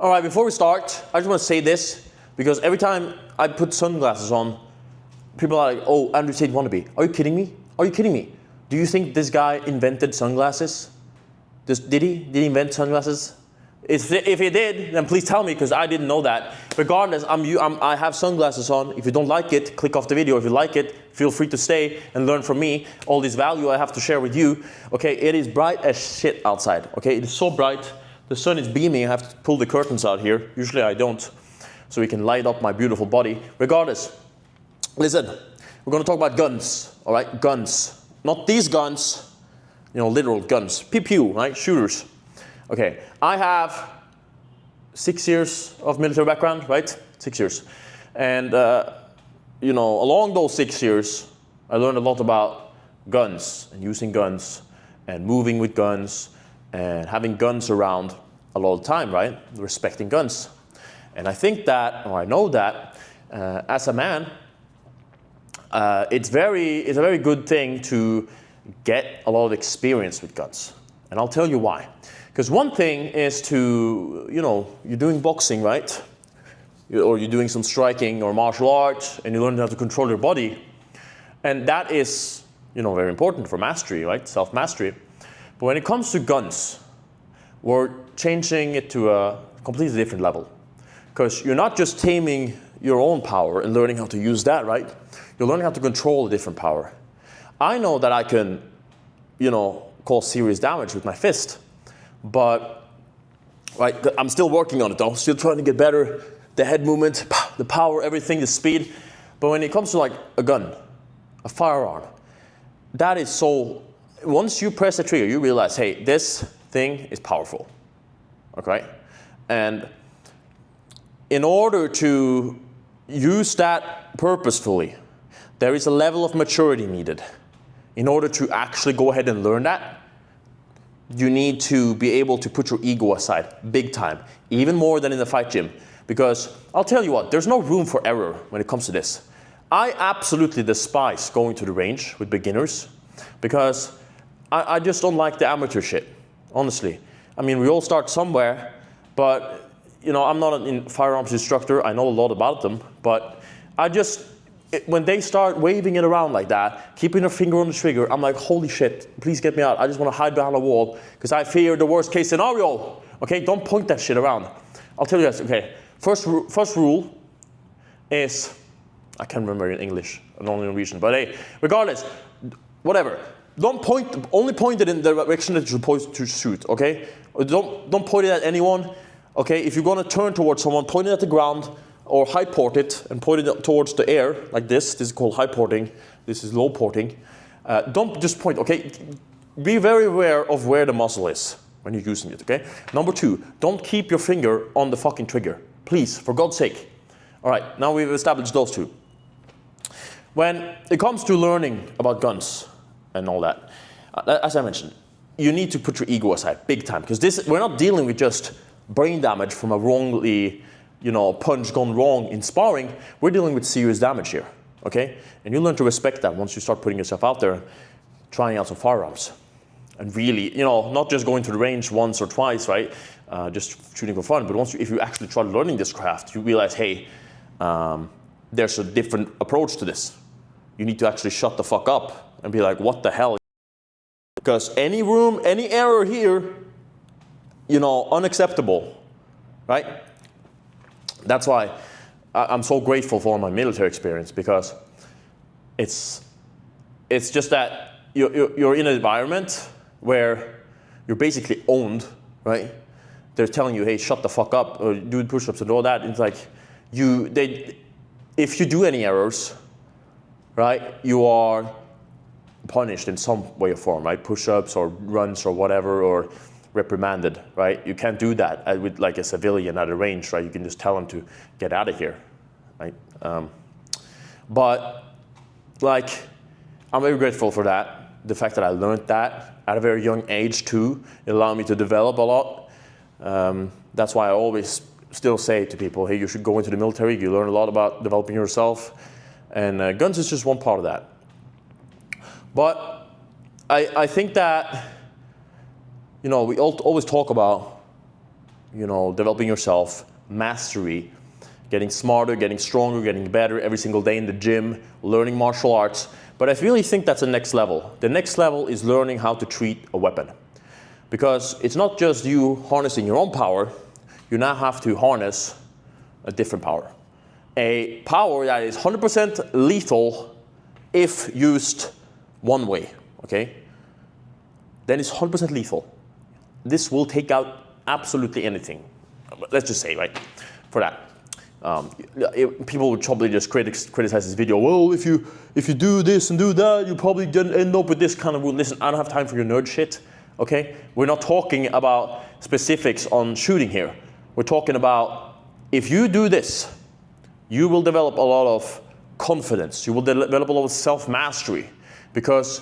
All right, before we start, I just want to say this, because every time I put sunglasses on, people are like, oh, Andrew Tate wannabe. Are you kidding me? Are you kidding me? Do you think this guy invented sunglasses? Did he? Did he invent sunglasses? If he did, then please tell me, because I didn't know that. Regardless, I have sunglasses on. If you don't like it, click off the video. If you like it, feel free to stay and learn from me all this value I have to share with you. Okay, it is bright as shit outside. Okay, it is so bright. The sun is beaming. I have to pull the curtains out here. Usually I don't, so we can light up my beautiful body. Regardless, listen, we're going to talk about guns. All right, guns. Not these guns, literal guns. Pew pew, right? Shooters. Okay, I have 6 years of military background, right? 6 years. And, along those 6 years, I learned a lot about guns and using guns and moving with guns and having guns around a lot of the time, right? Respecting guns. And I think that, or I know that, as a man, it's a very good thing to get a lot of experience with guns. And I'll tell you why. Because one thing is to, you're doing boxing, right? Or you're doing some striking or martial arts, and you learn how to control your body. And that is, very important for mastery, right? Self-mastery. But when it comes to guns, we're changing it to a completely different level. Because you're not just taming your own power and learning how to use that, right? You're learning how to control a different power. I know that I can, cause serious damage with my fist. But, right, I'm still working on it though. Still trying to get better. The head movement, the power, everything, the speed. But when it comes to like a gun, a firearm, that is so, once you press the trigger, you realize, hey, this thing is powerful, okay? And in order to use that purposefully, there is a level of maturity needed. In order to actually go ahead and learn that, you need to be able to put your ego aside, big time, even more than in the fight gym. Because I'll tell you what, there's no room for error when it comes to this. I absolutely despise going to the range with beginners because I just don't like the amateur shit, honestly. I mean, we all start somewhere, but I'm not a firearms instructor. I know a lot about them, but when they start waving it around like that, keeping their finger on the trigger, I'm like, holy shit, please get me out. I just want to hide behind a wall because I fear the worst case scenario. Okay, don't point that shit around. I'll tell you this, okay. First rule is, I can't remember in English, I'm only Norwegian, but hey, regardless, whatever. Only point it in the direction that you're supposed to shoot, okay? Don't point it at anyone, okay? If you're gonna turn towards someone, point it at the ground, or high port it and point it towards the air, like this. This is called high porting. This is low porting. Don't just point, okay? Be very aware of where the muzzle is when you're using it, okay? Number 2, don't keep your finger on the fucking trigger. Please, for God's sake. All right, now we've established those two. When it comes to learning about guns and all that, as I mentioned, you need to put your ego aside, big time. Because we're not dealing with just brain damage from a wrongly, punch gone wrong in sparring. We're dealing with serious damage here, okay? And you learn to respect that once you start putting yourself out there, trying out some firearms. And really, not just going to the range once or twice, right? Just shooting for fun. But if you actually try learning this craft, you realize, hey, there's a different approach to this. You need to actually shut the fuck up and be like, what the hell? Because any error here, unacceptable, right? That's why I'm so grateful for my military experience, because it's just that you're in an environment where you're basically owned, right? They're telling you, hey, shut the fuck up, or do push-ups and all that. It's like if you do any errors, right, you are punished in some way or form, right? Push-ups or runs or whatever, or reprimanded, right? You can't do that with like a civilian at a range, right? You can just tell them to get out of here, right? But like, I'm very grateful for that. The fact that I learned that at a very young age too, it allowed me to develop a lot. That's why I always still say to people, hey, you should go into the military. You learn a lot about developing yourself. And guns is just one part of that. But I think that, we always talk about developing yourself, mastery, getting smarter, getting stronger, getting better every single day in the gym, learning martial arts. But I really think that's the next level. The next level is learning how to treat a weapon. Because it's not just you harnessing your own power, you now have to harness a different power. A power that is 100% lethal if used one way, okay? Then it's 100% lethal. This will take out absolutely anything. Let's just say, right, for that. People would probably just criticize this video. Well, if you do this and do that, you probably end up with this kind of rule. Listen, I don't have time for your nerd shit, okay? We're not talking about specifics on shooting here. We're talking about if you do this, you will develop a lot of confidence. You will develop a lot of self-mastery. Because,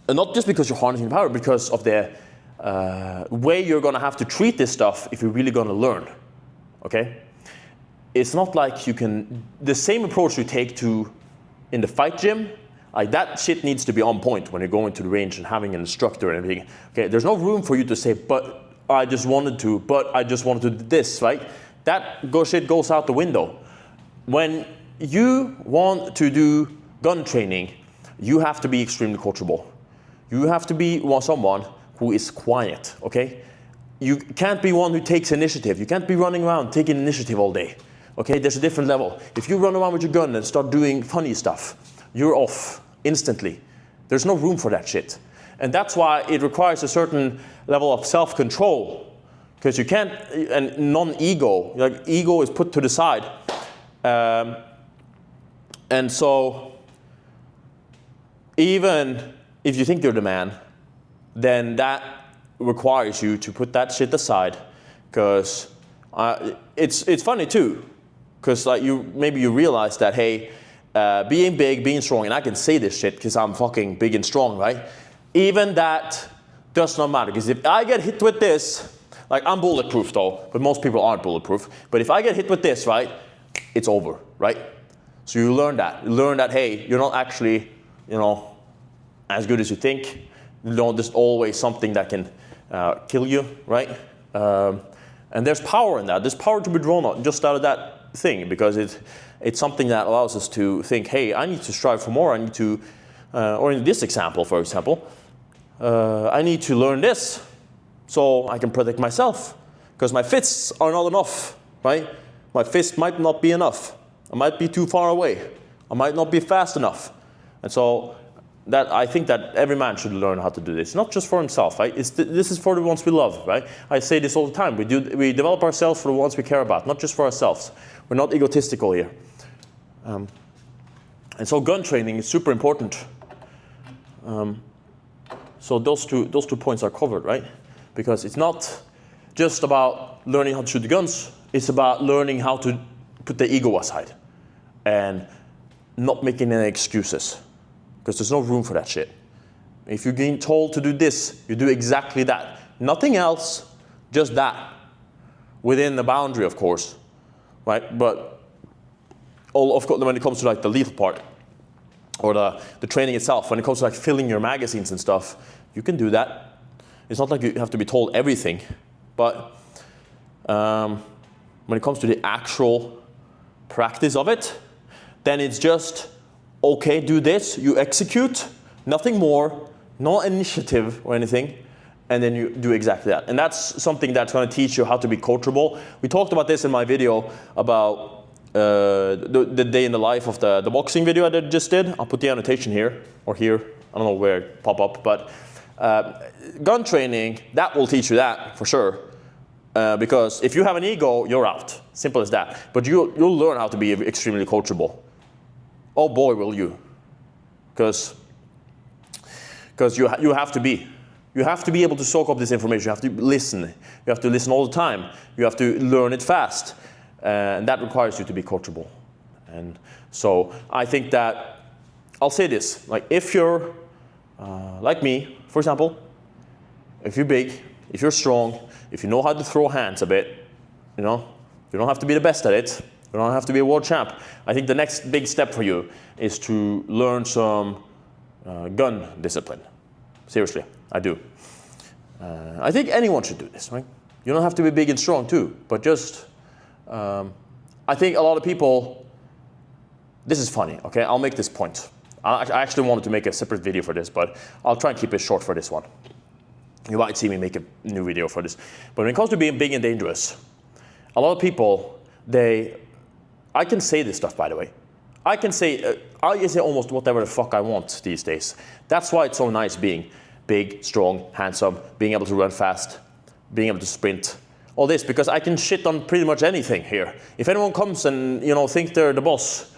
and not just because you're harnessing power, because of the way you're going to have to treat this stuff if you're really going to learn, okay? It's not like you can, the same approach you take to in the fight gym, like that shit needs to be on point when you're going to the range and having an instructor and everything. Okay, there's no room for you to say, but I just wanted to do this, right? That shit goes out the window. When you want to do gun training, you have to be extremely coachable. You have to be someone who is quiet, okay? You can't be one who takes initiative. You can't be running around taking initiative all day, okay? There's a different level. If you run around with your gun and start doing funny stuff, you're off instantly. There's no room for that shit. And that's why it requires a certain level of self-control. Because you can't, and non-ego, like ego is put to the side. And so, even if you think you're the man, then that requires you to put that shit aside. Because it's funny too. Because like maybe you realize that, hey, being big, being strong, and I can say this shit because I'm fucking big and strong, right? Even that does not matter. Because if I get hit with this, like I'm bulletproof though, but most people aren't bulletproof. But if I get hit with this, right, it's over, right? So you learn that. You learn that, hey, you're not actually, as good as you think. There's always something that can kill you, right? And there's power in that. There's power to be drawn out just out of that thing, because it's something that allows us to think, hey, I need to strive for more. I need to, or in this example, for example, I need to learn this so I can protect myself, because my fists are not enough, right? My fist might not be enough. I might be too far away. I might not be fast enough. And so I think that every man should learn how to do this, not just for himself, right? This is for the ones we love, right? I say this all the time. We develop ourselves for the ones we care about, not just for ourselves. We're not egotistical here. And so gun training is super important. So those two points are covered, right? Because it's not just about learning how to shoot the guns. It's about learning how to put the ego aside and not making any excuses. Because there's no room for that shit. If you're getting told to do this, you do exactly that. Nothing else, just that. Within the boundary, of course, right? But of course, when it comes to like the lethal part, or the training itself, when it comes to like filling your magazines and stuff, you can do that. It's not like you have to be told everything, but when it comes to the actual practice of it, then it's just, okay, do this, you execute, nothing more, no initiative or anything, and then you do exactly that. And that's something that's going to teach you how to be coachable. We talked about this in my video about the day in the life of the boxing video I just did. I'll put the annotation here, or here, I don't know where it pop up, but gun training, that will teach you that for sure. Because if you have an ego, you're out. Simple as that. But you'll learn how to be extremely coachable. Oh boy, will you. Because you have to be. You have to be able to soak up this information. You have to listen. You have to listen all the time. You have to learn it fast. And that requires you to be coachable. And so I think that, I'll say this, like if you're like me, for example, if you're big, if you're strong, if you know how to throw hands a bit, you don't have to be the best at it. You don't have to be a world champ. I think the next big step for you is to learn some gun discipline. Seriously, I do. I think anyone should do this, right? You don't have to be big and strong too, but just, I think a lot of people, this is funny, okay? I'll make this point. I actually wanted to make a separate video for this, but I'll try and keep it short for this one. You might see me make a new video for this. But when it comes to being big and dangerous, a lot of people, I can say this stuff, by the way. I can say almost whatever the fuck I want these days. That's why it's so nice being big, strong, handsome, being able to run fast, being able to sprint, all this, because I can shit on pretty much anything here. If anyone comes and think they're the boss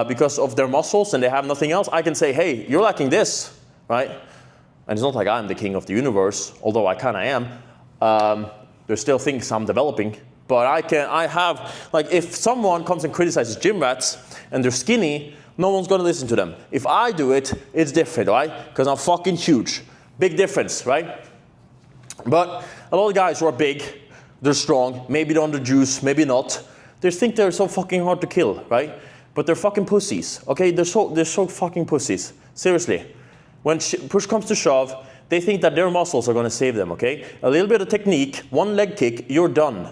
because of their muscles and they have nothing else, I can say, hey, you're lacking this, right? And it's not like I'm the king of the universe, although I kind of am. There's still things I'm developing. But I have, like, if someone comes and criticizes gym rats and they're skinny, no one's gonna listen to them. If I do it, it's different, right? Because I'm fucking huge. Big difference, right? But a lot of guys who are big, they're strong, maybe they're on the juice, maybe not. They think they're so fucking hard to kill, right? But they're fucking pussies, okay? They're so fucking pussies. Seriously. When push comes to shove, they think that their muscles are gonna save them, okay? A little bit of technique, one leg kick, you're done.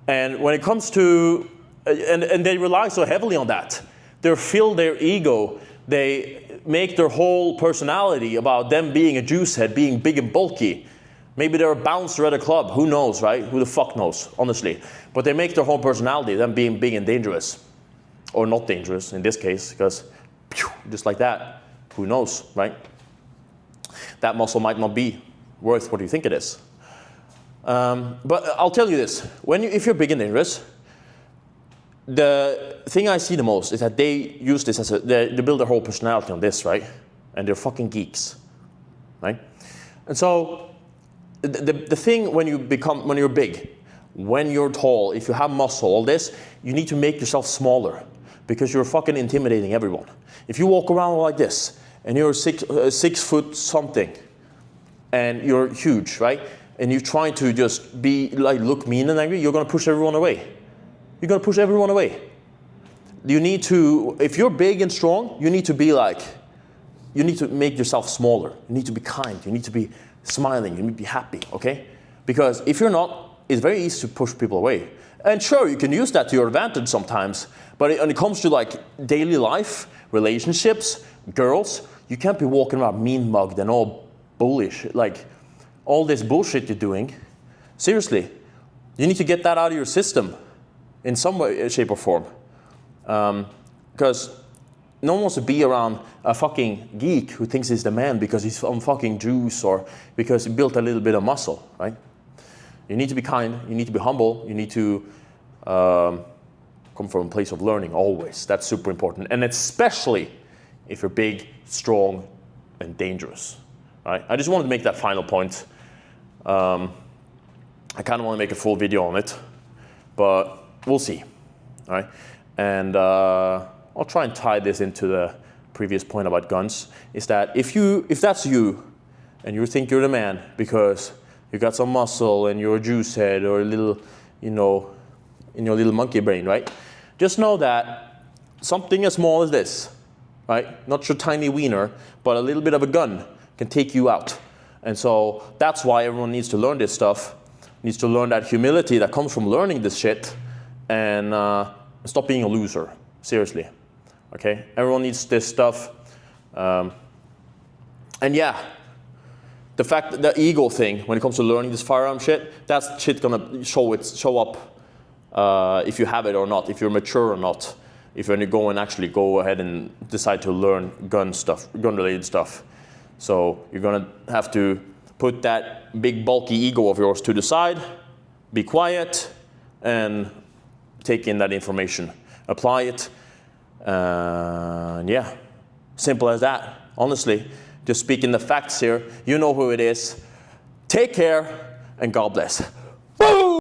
And when it comes to, and they rely so heavily on that, they fill their ego, they make their whole personality about them being a juice head, being big and bulky. Maybe they're a bouncer at a club, who knows, right? Who the fuck knows, honestly. But they make their whole personality, them being big and dangerous. Or not dangerous in this case, because just like that, who knows, right? That muscle might not be worth what you think it is. But I'll tell you this, if you're big and dangerous, the thing I see the most is that they use this as they build their whole personality on this, right? And they're fucking geeks, right? And so the thing when you're big, when you're tall, if you have muscle, all this, you need to make yourself smaller because you're fucking intimidating everyone. If you walk around like this and you're 6 foot something and you're huge, right? And you're trying to just be like look mean and angry, you're gonna push everyone away. You're gonna push everyone away. You need to, if you're big and strong, you need to be like, you need to make yourself smaller. You need to be kind. You need to be smiling. You need to be happy, okay? Because if you're not, it's very easy to push people away. And sure, you can use that to your advantage sometimes, but when it comes to like daily life, relationships, girls, you can't be walking around mean mugged and all bullish, like all this bullshit you're doing. Seriously, you need to get that out of your system in some way, shape or form. Because no one wants to be around a fucking geek who thinks he's the man because he's on fucking juice or because he built a little bit of muscle, right? You need to be kind, you need to be humble, you need to come from a place of learning always. That's super important. And especially if you're big, strong, and dangerous, right? I just wanted to make that final point. I kind of want to make a full video on it, but we'll see, all right? And I'll try and tie this into the previous point about guns, is that if that's you, and you think you're the man because you got some muscle and you're a juice head or a little, in your little monkey brain, right? Just know that something as small as this, right? Not your tiny wiener, but a little bit of a gun can take you out. And so that's why everyone needs to learn this stuff, needs to learn that humility that comes from learning this shit, and stop being a loser, seriously, okay? Everyone needs this stuff. And yeah, the fact that the ego thing, when it comes to learning this firearm shit, that shit gonna show up if you have it or not, if you're mature or not, if you're gonna actually go ahead and decide to learn gun-related stuff. So you're gonna have to put that big bulky ego of yours to the side, be quiet, and take in that information, apply it, yeah, simple as that. Honestly, just speaking the facts here, you know who it is. Take care, and God bless.